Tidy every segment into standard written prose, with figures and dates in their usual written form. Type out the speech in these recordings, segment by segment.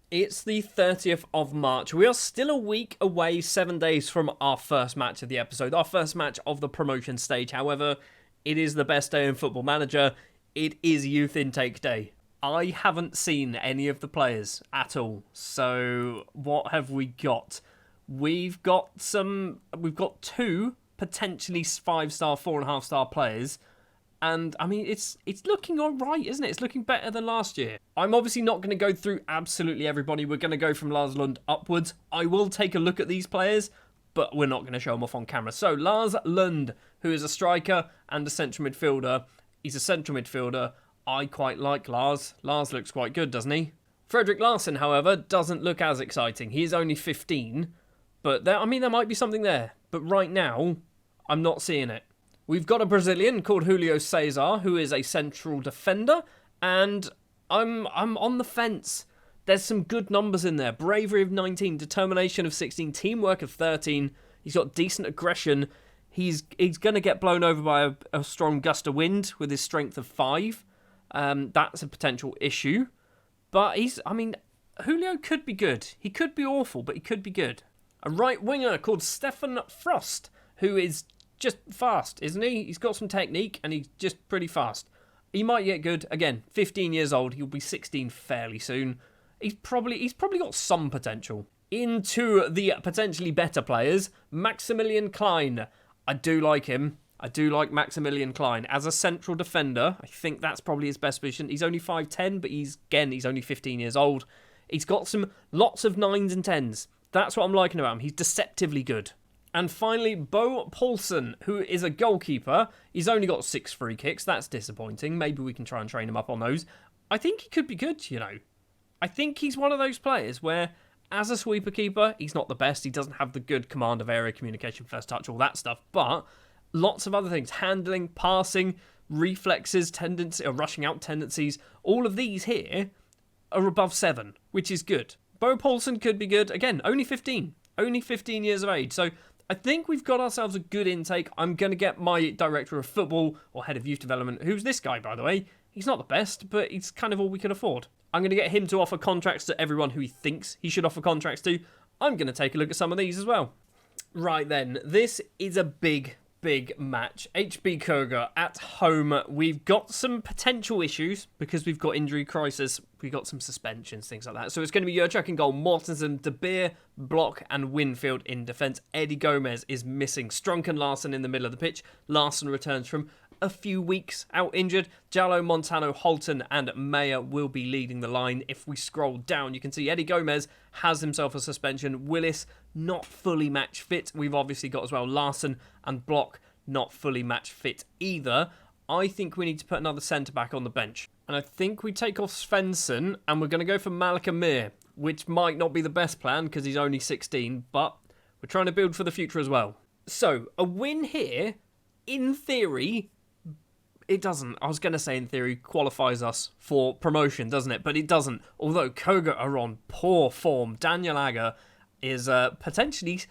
It's the 30th of March. We are still a week away, 7 days from our first match of the episode, our first match of the promotion stage. However, it is the best day in Football Manager. It is Youth Intake Day. I haven't seen any of the players at all. So what have we got? We've got two potentially 5-star, 4.5-star players. And, I mean, it's looking all right, isn't it? It's looking better than last year. I'm obviously not going to go through absolutely everybody. We're going to go from Lars Lund upwards. I will take a look at these players, but we're not going to show them off on camera. So, Lars Lund, who is a striker and a central midfielder. He's a central midfielder. I quite like Lars. Lars looks quite good, doesn't he? Fredrik Larsson, however, doesn't look as exciting. He is only 15, but there might be something there. But right now, I'm not seeing it. We've got a Brazilian called Julio Cesar, who is a central defender, and I'm on the fence. There's some good numbers in there. Bravery of 19, determination of 16, teamwork of 13. He's got decent aggression. He's going to get blown over by a strong gust of wind with his strength of 5. That's a potential issue. But Julio could be good. He could be awful, but he could be good. A right winger called Stefan Frost, who is just fast, isn't he? He's got some technique and he's just pretty fast. He might get good. Again, 15 years old. He'll be 16 fairly soon. He's probably got some potential. Into the potentially better players, Maximilian Klein. I do like him. I do like Maximilian Klein. As a central defender, I think that's probably his best position. He's only 5'10", but he's only 15 years old. He's got lots of 9s and 10s. That's what I'm liking about him. He's deceptively good. And finally, Bo Poulsen, who is a goalkeeper. He's only got 6 free kicks. That's disappointing. Maybe we can try and train him up on those. I think he could be good, you know. I think he's one of those players where, as a sweeper keeper, he's not the best. He doesn't have the good command of area, communication, first touch, all that stuff. But lots of other things. Handling, passing, reflexes, rushing out tendencies. All of these here are above 7, which is good. Bo Poulsen could be good. Again, only 15. Only 15 years of age. So I think we've got ourselves a good intake. I'm going to get my director of football, or head of youth development, who's this guy, by the way. He's not the best, but he's kind of all we can afford. I'm going to get him to offer contracts to everyone who he thinks he should offer contracts to. I'm going to take a look at some of these as well. Right then, this is a big match. HB Koga at home. We've got some potential issues because we've got injury crisis. We've got some suspensions, things like that. So it's going to be Jurchuk in goal, Mortensen, De Beer, Block, and Winfield in defence. Eddie Gomez is missing. Strunk and Larson in the middle of the pitch. Larson returns from a few weeks out injured. Jallo, Montano, Holton, and Mayer will be leading the line. If we scroll down, you can see Eddie Gomez has himself a suspension. Willis, not fully match fit. We've obviously got as well Larson and Block, not fully match fit either. I think we need to put another centre-back on the bench. And I think we take off Svensson and we're going to go for Malika Mir, which might not be the best plan because he's only 16, but we're trying to build for the future as well. So, a win here, in theory, it doesn't. I was going to say in theory qualifies us for promotion, doesn't it? But it doesn't. Although Koga are on poor form. Daniel Agger is potentially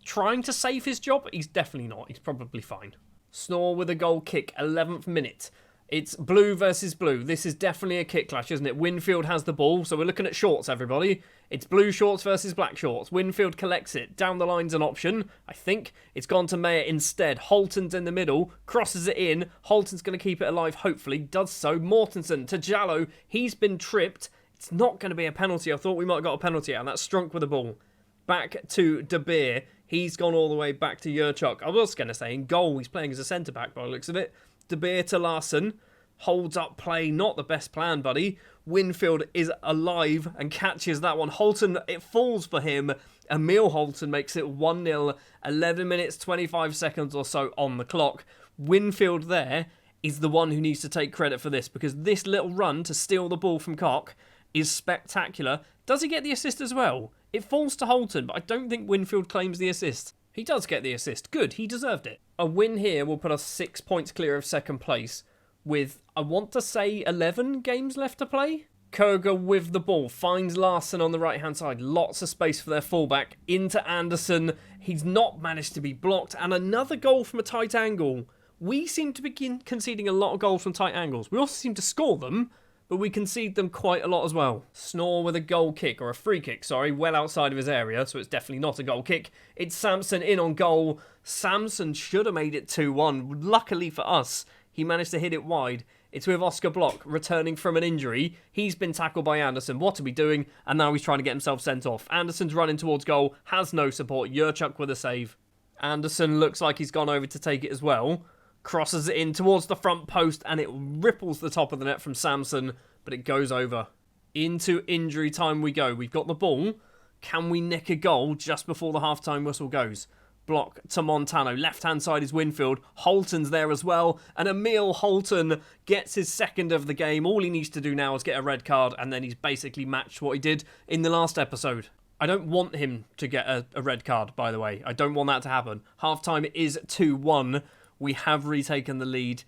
trying to save his job. He's definitely not. He's probably fine. Snore with a goal kick, 11th minute. It's blue versus blue. This is definitely a kick clash, isn't it? Winfield has the ball, so we're looking at shorts, everybody. It's blue shorts versus black shorts. Winfield collects it. Down the line's an option, I think. It's gone to Mayer instead. Holton's in the middle, crosses it in. Holton's going to keep it alive, hopefully. Does so. Mortensen to Jallo. He's been tripped. It's not going to be a penalty. I thought we might have got a penalty out, and that's Strunk with the ball. Back to De Beer. He's gone all the way back to Jurchuk. I was going to say in goal, he's playing as a centre-back by the looks of it. De Beer to Larson. Holds up play, not the best plan, buddy. Winfield is alive and catches that one. Holton, it falls for him. Emil Holton makes it 1-0, 11 minutes, 25 seconds or so on the clock. Winfield there is the one who needs to take credit for this because this little run to steal the ball from Koch is spectacular. Does he get the assist as well? It falls to Holton, but I don't think Winfield claims the assist. He does get the assist. Good, he deserved it. A win here will put us 6 points clear of second place with, I want to say, 11 games left to play. Koga with the ball, finds Larson on the right-hand side. Lots of space for their fullback. Into Anderson. He's not managed to be blocked. And another goal from a tight angle. We seem to be conceding a lot of goals from tight angles. We also seem to score them, but we concede them quite a lot as well. Snore with a goal kick, or a free kick, sorry, well outside of his area, so it's definitely not a goal kick. It's Samson in on goal. Samson should have made it 2-1. Luckily for us, he managed to hit it wide. It's with Oscar Block returning from an injury. He's been tackled by Anderson. What are we doing? And now he's trying to get himself sent off. Anderson's running towards goal, has no support. Jurchuk with a save. Anderson looks like he's gone over to take it as well. Crosses it in towards the front post and it ripples the top of the net from Samson, but it goes over. Into injury time we go. We've got the ball. Can we nick a goal just before the half-time whistle goes? Block to Montano. Left-hand side is Winfield. Holton's there as well. And Emil Holton gets his second of the game. All he needs to do now is get a red card, and then he's basically matched what he did in the last episode. I don't want him to get a red card, by the way. I don't want that to happen. Half-time is 2-1. We have retaken the lead.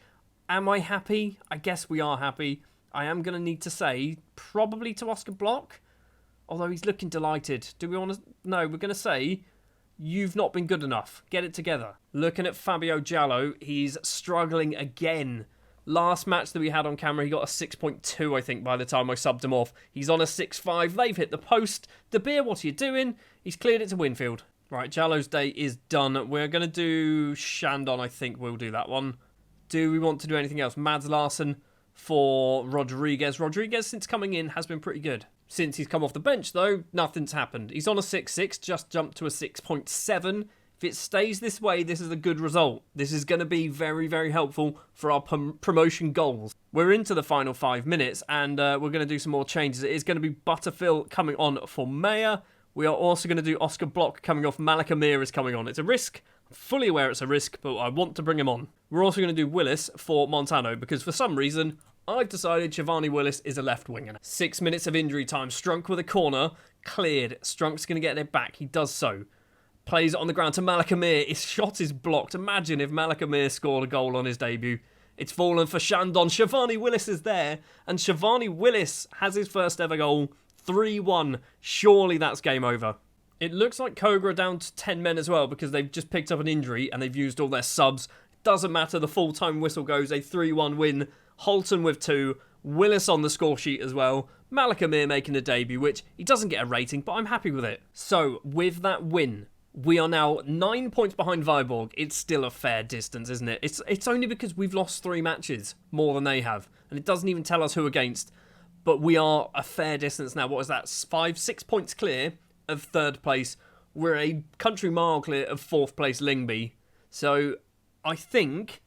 Am I happy? I guess we are happy. I am going to need to say, probably to Oscar Block. Although he's looking delighted. Do we want to... No, we're going to say... You've not been good enough. Get it together. Looking at Fabio Giallo, he's struggling again. Last match that we had on camera, he got a 6.2, I think, by the time I subbed him off. He's on a 6.5. They've hit the post. De Beer, what are you doing? He's cleared it to Winfield. Right, Giallo's day is done. We're going to do Shandon, I think we'll do that one. Do we want to do anything else? Mads Larsen for Rodriguez. Rodriguez, since coming in, has been pretty good. Since he's come off the bench, though, nothing's happened. He's on a 6.6, just jumped to a 6.7. If it stays this way, this is a good result. This is going to be very, very helpful for our promotion goals. We're into the final 5 minutes, and we're going to do some more changes. It is going to be Butterfield coming on for Mayer. We are also going to do Oscar Block coming off. Malak Amir is coming on. It's a risk. I'm fully aware it's a risk, but I want to bring him on. We're also going to do Willis for Montano, because for some reason... I've decided Shivani Willis is a left winger. 6 minutes of injury time. Strunk with a corner. Cleared. Strunk's going to get it back. He does so. Plays it on the ground to Malak Amir. His shot is blocked. Imagine if Malak Amir scored a goal on his debut. It's fallen for Shandon. Shivani Willis is there. And Shivani Willis has his first ever goal. 3-1. Surely that's game over. It looks like Koga are down to 10 men as well because they've just picked up an injury and they've used all their subs. Doesn't matter. The full-time whistle goes. A 3-1 win. Holton with 2, Willis on the score sheet as well, Malak Amir making a debut, which he doesn't get a rating, but I'm happy with it. So, with that win, we are now 9 points behind Viborg. It's still a fair distance, isn't it? It's only because we've lost 3 matches, more than they have, and it doesn't even tell us who against, but we are a fair distance now. What is that? 5-6 points clear of 3rd place. We're a country mile clear of 4th place Lingby. So, I think...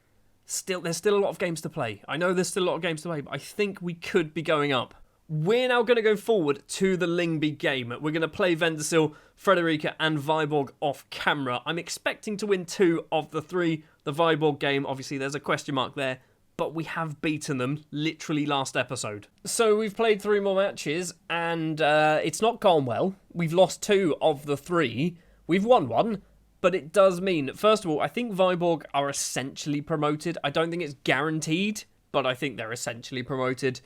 there's still a lot of games to play. I know there's still a lot of games to play, but I think we could be going up. We're now going to go forward to the Lingby game. We're going to play Vendasil, Frederica and Viborg off camera. I'm expecting to win 2 of the 3. The Viborg game, obviously there's a question mark there, but we have beaten them literally last episode. So we've played 3 more matches and it's not gone well. We've lost 2 of the 3. We've won 1. But it does mean, first of all, I think Viborg are essentially promoted. I don't think it's guaranteed, but I think they're essentially promoted.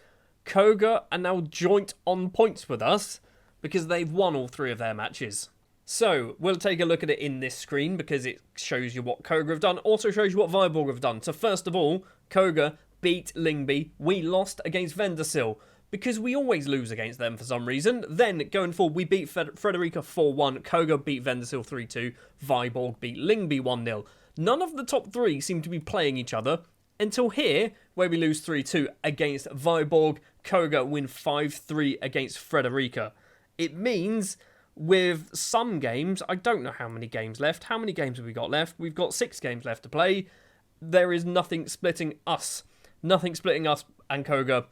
Koga are now joint on points with us because they've won all 3 of their matches. So, we'll take a look at it in this screen because it shows you what Koga have done, also shows you what Viborg have done. So first of all, Koga beat Lingby. We lost against Vendasil, because we always lose against them for some reason. Then, going forward, we beat Frederica 4-1, Koga beat Vendasil 3-2, Viborg beat Lingby 1-0. None of the top 3 seem to be playing each other, until here, where we lose 3-2 against Viborg, Koga win 5-3 against Frederica. It means, with some games, I don't know how many games left. How many games have we got left? We've got 6 games left to play. There is nothing splitting us. Nothing splitting us and Koga.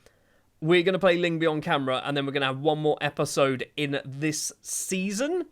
We're going to play Lingby on camera, and then we're going to have 1 more episode in this season,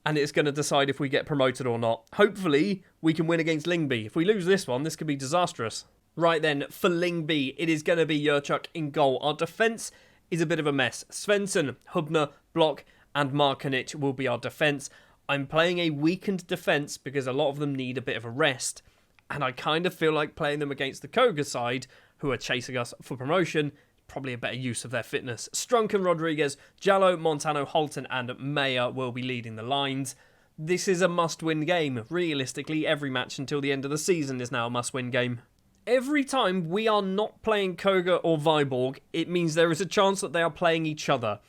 and it's going to decide if we get promoted or not. Hopefully, we can win against Lingby. If we lose this one, this could be disastrous. Right then, for Lingby, it is going to be Jurchuk in goal. Our defence is a bit of a mess. Svensson, Hubner, Block, and Markanic will be our defence. I'm playing a weakened defence because a lot of them need a bit of a rest, and I kind of feel like playing them against the Koga side, who are chasing us for promotion, probably a better use of their fitness. Strunk and Rodriguez, Giallo, Montano, Holton and Mayer will be leading the lines. This is a must-win game. Realistically, every match until the end of the season is now a must-win game. Every time we are not playing Koga or Viborg, it means there is a chance that they are playing each other.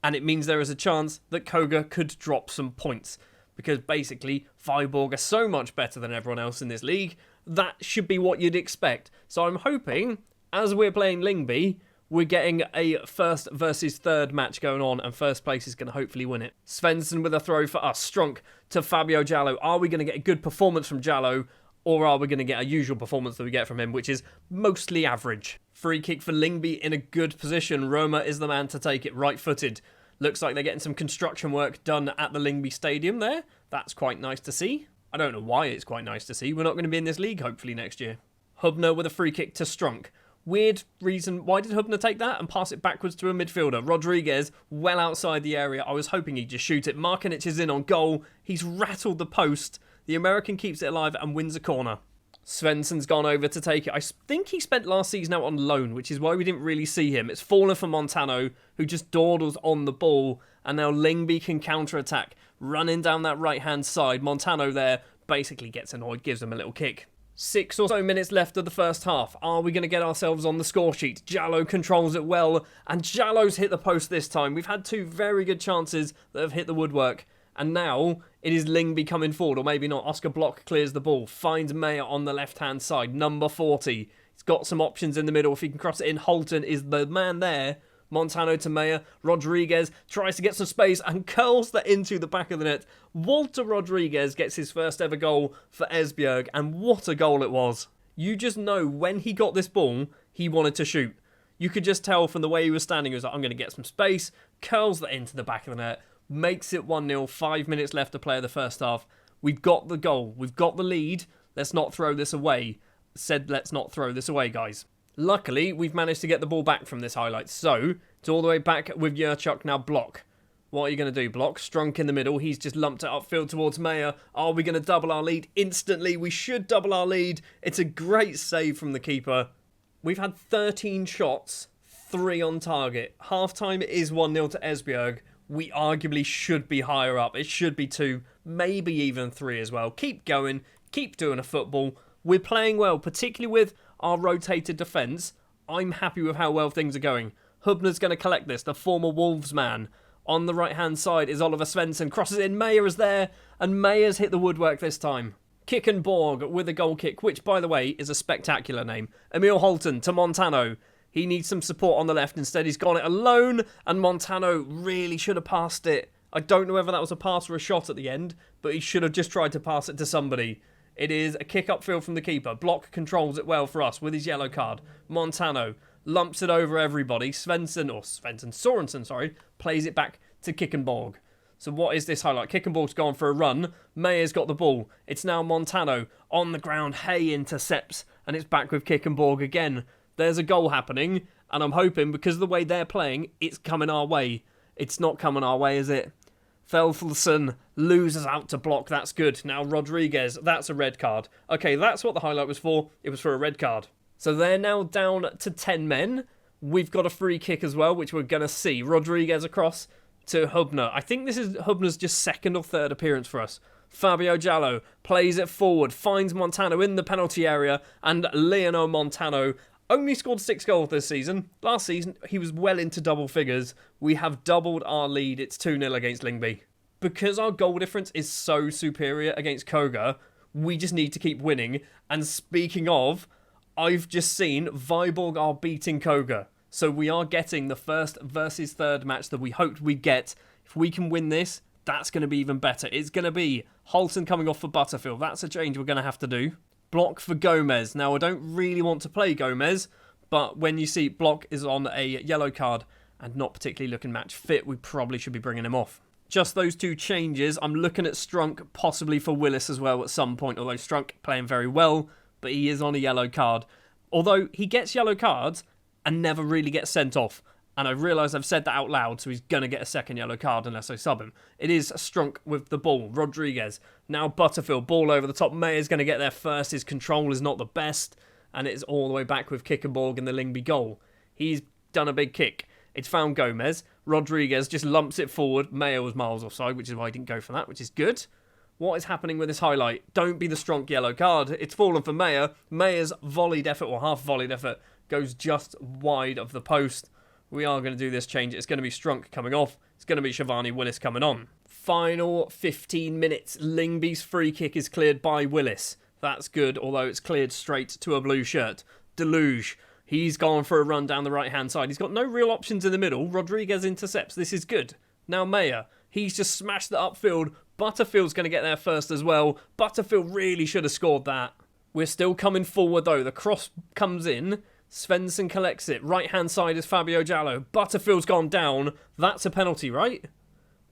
And it means there is a chance that Koga could drop some points. Because basically, Viborg are so much better than everyone else in this league, that should be what you'd expect. So I'm hoping, as we're playing Lingby, we're getting a first versus third match going on, and first place is going to hopefully win it. Svensson with a throw for us. Strunk to Fabio Jallo. Are we going to get a good performance from Jallo, or are we going to get a usual performance that we get from him, which is mostly average? Free kick for Lingby in a good position. Roma is the man to take it, right-footed. Looks like they're getting some construction work done at the Lingby Stadium there. That's quite nice to see. I don't know why it's quite nice to see. We're not going to be in this league, hopefully, next year. Hubner with a free kick to Strunk. Weird reason. Why did Hubner take that and pass it backwards to a midfielder? Rodriguez, well outside the area. I was hoping he'd just shoot it. Markinic is in on goal. He's rattled the post. The American keeps it alive and wins a corner. Svensson's gone over to take it. I think he spent last season out on loan, which is why we didn't really see him. It's fallen for Montano, who just dawdles on the ball, and now Lingby can counter-attack. Running down that right-hand side, Montano there basically gets annoyed, gives him a little kick. 6 or so minutes left of the first half. Are we going to get ourselves on the score sheet? Jallo controls it well, and Jallo's hit the post this time. We've had 2 very good chances that have hit the woodwork. And now it is Lingby coming forward, or maybe not. Oscar Block clears the ball, finds Mayer on the left-hand side, number 40. He's got some options in the middle. If he can cross it in, Holton is the man there. Montano to Mayer. Rodriguez tries to get some space and curls that into the back of the net. Walter Rodriguez gets his first ever goal for Esbjerg, and what a goal it was. You just know when he got this ball, he wanted to shoot. You could just tell from the way he was standing, he was like, I'm going to get some space, curls that into the back of the net. Makes it 1-0, 5 minutes left to play the first half. We've got the goal. We've got the lead. Let's not throw this away. Said let's not throw this away, guys. Luckily, we've managed to get the ball back from this highlight. So, it's all the way back with Yurchuk now. Block. What are you going to do, Block? Strunk in the middle. He's just lumped it upfield towards Mayer. Are we going to double our lead instantly? We should double our lead. It's a great save from the keeper. We've had 13 shots, 3 on target. Half-time is 1-0 to Esbjerg. We arguably should be higher up. It should be 2, maybe even 3 as well. Keep going. Keep doing a football. We're playing well, particularly with our rotated defence. I'm happy with how well things are going. Hubner's going to collect this, the former Wolves man. On the right-hand side is Oliver Svensson. Crosses in. Mayer is there. And Mayer's hit the woodwork this time. Kickenborg with a goal kick, which, by the way, is a spectacular name. Emil Holton to Montano. He needs some support on the left. Instead, he's gone it alone. And Montano really should have passed it. I don't know whether that was a pass or a shot at the end, but he should have just tried to pass it to somebody. It is a kick upfield from the keeper. Block controls it well for us with his yellow card. Montano lumps it over everybody. Sorensen, plays it back to Kickenborg. So what is this highlight? Kickenborg's gone for a run. Mayer's got the ball. It's now Montano on the ground. Hay intercepts, and it's back with Kickenborg again. There's a goal happening, and I'm hoping, because of the way they're playing, it's coming our way. It's not coming our way, is it? Felfelson loses out to Block. That's good. Now Rodriguez, that's a red card. Okay, that's what the highlight was for. It was for a red card. So they're now down to 10 men. We've got a free kick as well, which we're going to see. Rodriguez across to Hubner. I think this is Hubner's just 2nd or 3rd appearance for us. Fabio Jallo plays it forward, finds Montano in the penalty area, and Leonardo Montano only scored 6 goals this season. Last season, he was well into double figures. We have doubled our lead. It's 2-0 against Lingby. Because our goal difference is so superior against Koga, we just need to keep winning. And speaking of, I've just seen Viborg are beating Koga. So we are getting the first versus third match that we hoped we'd get. If we can win this, that's going to be even better. It's going to be Holton coming off for Butterfield. That's a change we're going to have to do. Block for Gomez. Now, I don't really want to play Gomez, but when you see Block is on a yellow card and not particularly looking match fit, we probably should be bringing him off. Just those 2 changes. I'm looking at Strunk possibly for Willis as well at some point, although Strunk playing very well, but he is on a yellow card. Although he gets yellow cards and never really gets sent off. And I realise I've said that out loud, so he's going to get a 2nd yellow card unless I sub him. It is Strunk with the ball. Rodriguez. Now Butterfield. Ball over the top. Mayer's going to get there first. His control is not the best. And it's all the way back with Kickenborg and the Lingby goal. He's done a big kick. It's found Gomez. Rodriguez just lumps it forward. Mayer was miles offside, which is why he didn't go for that, which is good. What is happening with this highlight? Don't be the strong yellow card. It's fallen for Mayer. Mayer's volleyed effort, or half volleyed effort, goes just wide of the post. We are going to do this change. It's going to be Strunk coming off. It's going to be Shivani Willis coming on. Final 15 minutes. Lingby's free kick is cleared by Willis. That's good, although it's cleared straight to a blue shirt. Deluge. He's gone for a run down the right-hand side. He's got no real options in the middle. Rodriguez intercepts. This is good. Now Mayer. He's just smashed it upfield. Butterfield's going to get there first as well. Butterfield really should have scored that. We're still coming forward, though. The cross comes in. Svensson collects it. Right-hand side is Fabio Giallo. Butterfield's gone down. That's a penalty, right?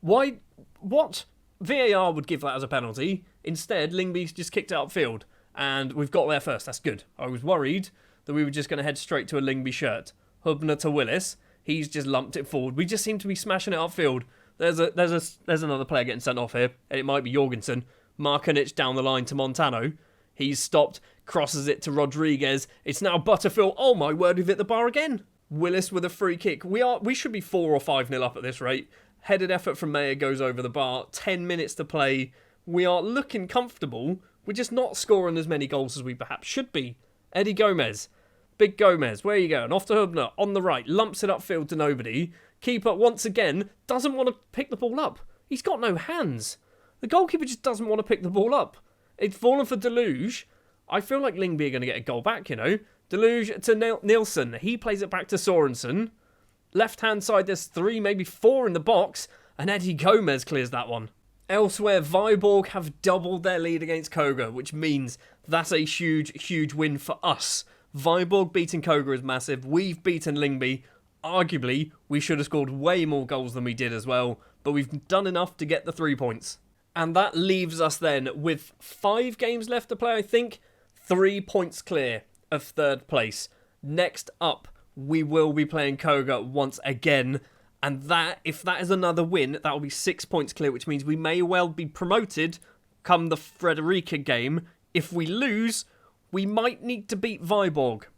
Why? What? VAR would give that as a penalty. Instead, Lingby's just kicked it upfield. And we've got there first. That's good. I was worried that we were just going to head straight to a Lingby shirt. Hubner to Willis. He's just lumped it forward. We just seem to be smashing it upfield. There's another player getting sent off here. And it might be Jorgensen. Markanic down the line to Montano. He's stopped. Crosses it to Rodriguez. It's now Butterfield. Oh my word, we've hit the bar again. Willis with a free kick. We should be 4 or 5-0 up at this rate. Headed effort from Mayer goes over the bar. 10 minutes to play. We are looking comfortable. We're just not scoring as many goals as we perhaps should be. Eddie Gomez. Big Gomez. Where are you going? Off to Hubner. On the right. Lumps it upfield to nobody. Keeper, once again, doesn't want to pick the ball up. He's got no hands. The goalkeeper just doesn't want to pick the ball up. It's fallen for Deluge. I feel like Lingby are going to get a goal back, you know. Deluge to Nielsen. He plays it back to Sorensen. Left-hand side, there's 3, maybe 4 in the box. And Eddie Gomez clears that one. Elsewhere, Viborg have doubled their lead against Koga, which means that's a huge, huge win for us. Viborg beating Koga is massive. We've beaten Lingby. Arguably, we should have scored way more goals than we did as well. But we've done enough to get the 3 points. And that leaves us then with 5 games left to play, I think. 3 points clear of 3rd place. Next up, we will be playing Koga once again. And that, if that is another win, that will be 6 points clear, which means we may well be promoted come the Frederica game. If we lose, we might need to beat Viborg.